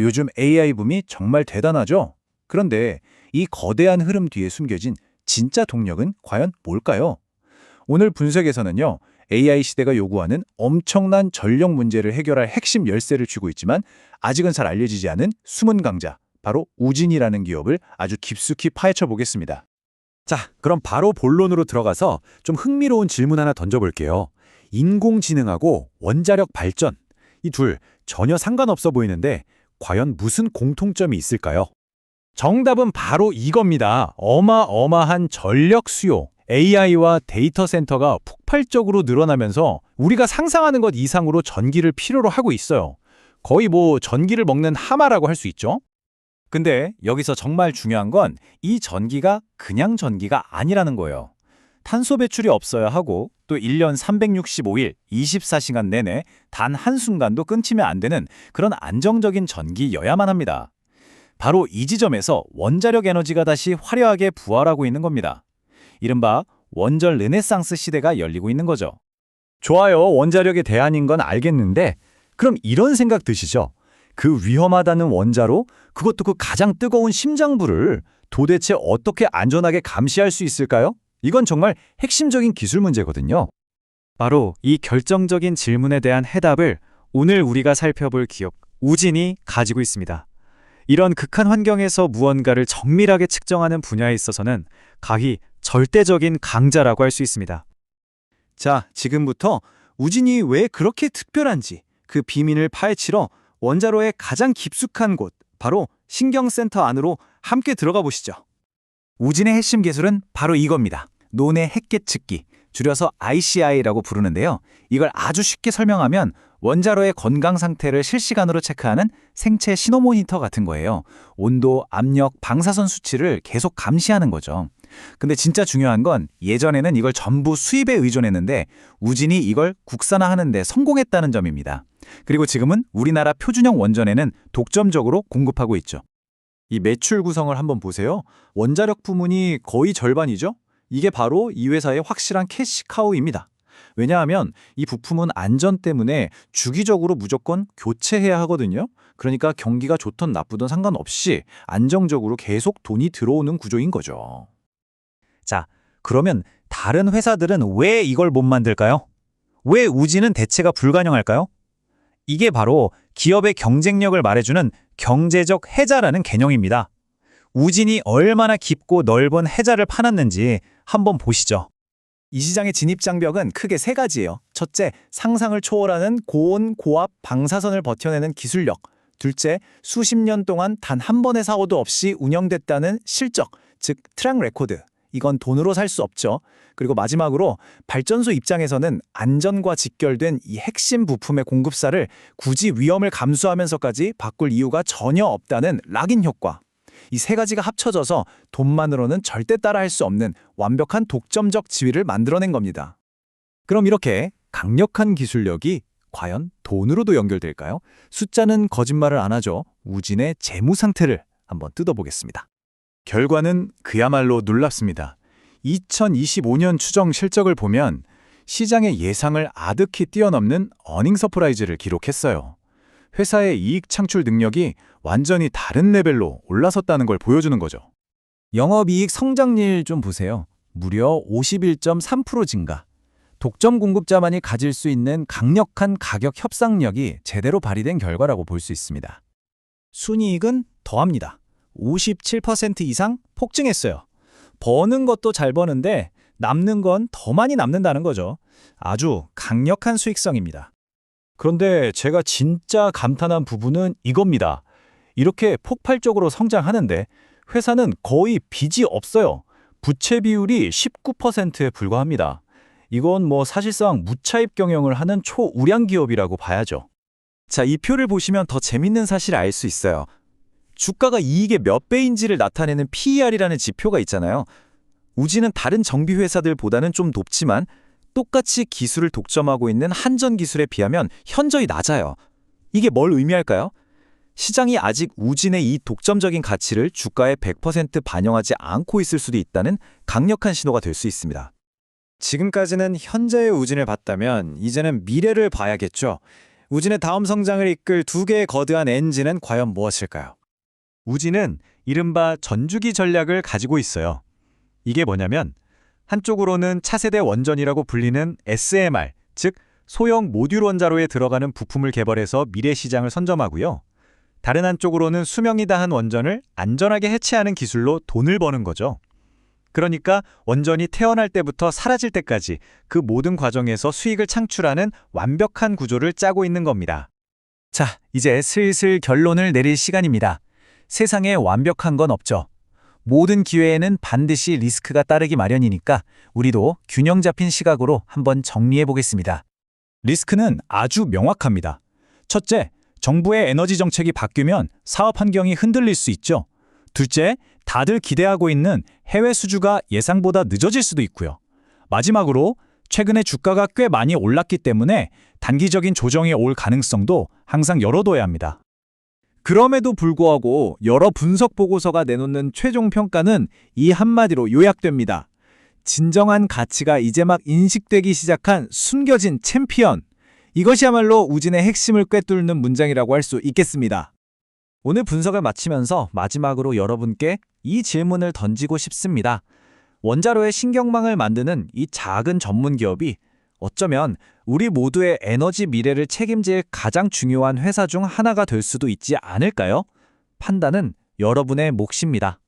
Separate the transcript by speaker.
Speaker 1: 요즘 AI 붐이 정말 대단하죠? 그런데 이 거대한 흐름 뒤에 숨겨진 진짜 동력은 과연 뭘까요? 오늘 분석에서는요, AI 시대가 요구하는 엄청난 전력 문제를 해결할 핵심 열쇠를 쥐고 있지만 아직은 잘 알려지지 않은 숨은 강자, 바로 우진이라는 기업을 아주 깊숙이 파헤쳐 보겠습니다.
Speaker 2: 자, 그럼 바로 본론으로 들어가서 좀 흥미로운 질문 하나 던져볼게요. 인공지능하고 원자력 발전, 이 둘 전혀 상관없어 보이는데 과연 무슨 공통점이 있을까요?
Speaker 1: 정답은 바로 이겁니다. 어마어마한 전력 수요. AI와 데이터 센터가 폭발적으로 늘어나면서 우리가 상상하는 것 이상으로 전기를 필요로 하고 있어요. 거의 전기를 먹는 하마라고 할 수 있죠. 근데 여기서 정말 중요한 건 이 전기가 그냥 전기가 아니라는 거예요. 탄소 배출이 없어야 하고 또 1년 365일 24시간 내내 단 한순간도 끊기면 안 되는 그런 안정적인 전기여야만 합니다. 바로 이 지점에서 원자력 에너지가 다시 화려하게 부활하고 있는 겁니다. 이른바 원전 르네상스 시대가 열리고 있는 거죠. 좋아요. 원자력의 대안인 건 알겠는데 그럼 이런 생각 드시죠? 그 위험하다는 원자로 그것도 그 가장 뜨거운 심장부를 도대체 어떻게 안전하게 감시할 수 있을까요? 이건 정말 핵심적인 기술 문제거든요.
Speaker 3: 바로 이 결정적인 질문에 대한 해답을 오늘 우리가 살펴볼 기업 우진이 가지고 있습니다. 이런 극한 환경에서 무언가를 정밀하게 측정하는 분야에 있어서는 가히 절대적인 강자라고 할 수 있습니다.
Speaker 1: 자, 지금부터 우진이 왜 그렇게 특별한지 그 비밀을 파헤치러 원자로의 가장 깊숙한 곳, 바로 신경센터 안으로 함께 들어가 보시죠. 우진의 핵심 기술은 바로 이겁니다. 논의 핵계측기, 줄여서 ICI라고 부르는데요. 이걸 아주 쉽게 설명하면 원자로의 건강 상태를 실시간으로 체크하는 생체 신호 모니터 같은 거예요. 온도, 압력, 방사선 수치를 계속 감시하는 거죠. 근데 진짜 중요한 건 예전에는 이걸 전부 수입에 의존했는데 우진이 이걸 국산화하는 데 성공했다는 점입니다. 그리고 지금은 우리나라 표준형 원전에는 독점적으로 공급하고 있죠. 이 매출 구성을 한번 보세요. 원자력 부문이 거의 절반이죠? 이게 바로 이 회사의 확실한 캐시카우입니다. 왜냐하면 이 부품은 안전 때문에 주기적으로 무조건 교체해야 하거든요. 그러니까 경기가 좋든 나쁘든 상관없이 안정적으로 계속 돈이 들어오는 구조인 거죠. 자, 그러면 다른 회사들은 왜 이걸 못 만들까요? 왜 우진은 대체가 불가능할까요? 이게 바로 기업의 경쟁력을 말해주는 경제적 해자라는 개념입니다. 우진이 얼마나 깊고 넓은 해자를 파놨는지 한번 보시죠. 이 시장의 진입 장벽은 크게 세 가지예요. 첫째, 상상을 초월하는 고온, 고압, 방사선을 버텨내는 기술력. 둘째, 수십 년 동안 단 한 번의 사고도 없이 운영됐다는 실적, 즉 트랙 레코드. 이건 돈으로 살 수 없죠. 그리고 마지막으로 발전소 입장에서는 안전과 직결된 이 핵심 부품의 공급사를 굳이 위험을 감수하면서까지 바꿀 이유가 전혀 없다는 락인 효과. 이 세 가지가 합쳐져서 돈만으로는 절대 따라할 수 없는 완벽한 독점적 지위를 만들어낸 겁니다. 그럼 이렇게 강력한 기술력이 과연 돈으로도 연결될까요? 숫자는 거짓말을 안 하죠. 우진의 재무 상태를 한번 뜯어보겠습니다. 결과는 그야말로 놀랍습니다. 2025년 추정 실적을 보면 시장의 예상을 아득히 뛰어넘는 어닝 서프라이즈를 기록했어요. 회사의 이익 창출 능력이 완전히 다른 레벨로 올라섰다는 걸 보여주는 거죠. 영업이익 성장률 좀 보세요. 무려 51.3% 증가. 독점 공급자만이 가질 수 있는 강력한 가격 협상력이 제대로 발휘된 결과라고 볼 수 있습니다. 순이익은 더합니다. 57% 이상 폭증했어요. 버는 것도 잘 버는데 남는 건 더 많이 남는다는 거죠. 아주 강력한 수익성입니다. 그런데 제가 진짜 감탄한 부분은 이겁니다. 이렇게 폭발적으로 성장하는데 회사는 거의 빚이 없어요. 부채 비율이 19%에 불과합니다. 이건 사실상 무차입 경영을 하는 초우량 기업이라고 봐야죠. 자, 이 표를 보시면 더 재밌는 사실을 알 수 있어요. 주가가 이익의 몇 배인지를 나타내는 PER이라는 지표가 있잖아요. 우진은 다른 정비 회사들보다는 좀 높지만 똑같이 기술을 독점하고 있는 한전 기술에 비하면 현저히 낮아요. 이게 뭘 의미할까요? 시장이 아직 우진의 이 독점적인 가치를 주가에 100% 반영하지 않고 있을 수도 있다는 강력한 신호가 될 수 있습니다. 지금까지는 현재의 우진을 봤다면 이제는 미래를 봐야겠죠. 우진의 다음 성장을 이끌 두 개의 거대한 엔진은 과연 무엇일까요?
Speaker 3: 우진은 이른바 전주기 전략을 가지고 있어요. 이게 뭐냐면 한쪽으로는 차세대 원전이라고 불리는 SMR, 즉 소형 모듈 원자로에 들어가는 부품을 개발해서 미래 시장을 선점하고요. 다른 한쪽으로는 수명이 다한 원전을 안전하게 해체하는 기술로 돈을 버는 거죠. 그러니까 원전이 태어날 때부터 사라질 때까지 그 모든 과정에서 수익을 창출하는 완벽한 구조를 짜고 있는 겁니다.
Speaker 2: 자, 이제 슬슬 결론을 내릴 시간입니다. 세상에 완벽한 건 없죠. 모든 기회에는 반드시 리스크가 따르기 마련이니까 우리도 균형 잡힌 시각으로 한번 정리해 보겠습니다. 리스크는 아주 명확합니다. 첫째, 정부의 에너지 정책이 바뀌면 사업 환경이 흔들릴 수 있죠. 둘째, 다들 기대하고 있는 해외 수주가 예상보다 늦어질 수도 있고요. 마지막으로 최근에 주가가 꽤 많이 올랐기 때문에 단기적인 조정이 올 가능성도 항상 열어둬야 합니다.
Speaker 1: 그럼에도 불구하고 여러 분석 보고서가 내놓는 최종 평가는 이 한마디로 요약됩니다. 진정한 가치가 이제 막 인식되기 시작한 숨겨진 챔피언. 이것이야말로 우진의 핵심을 꿰뚫는 문장이라고 할 수 있겠습니다. 오늘 분석을 마치면서 마지막으로 여러분께 이 질문을 던지고 싶습니다. 원자로의 신경망을 만드는 이 작은 전문 기업이 어쩌면 우리 모두의 에너지 미래를 책임질 가장 중요한 회사 중 하나가 될 수도 있지 않을까요? 판단은 여러분의 몫입니다.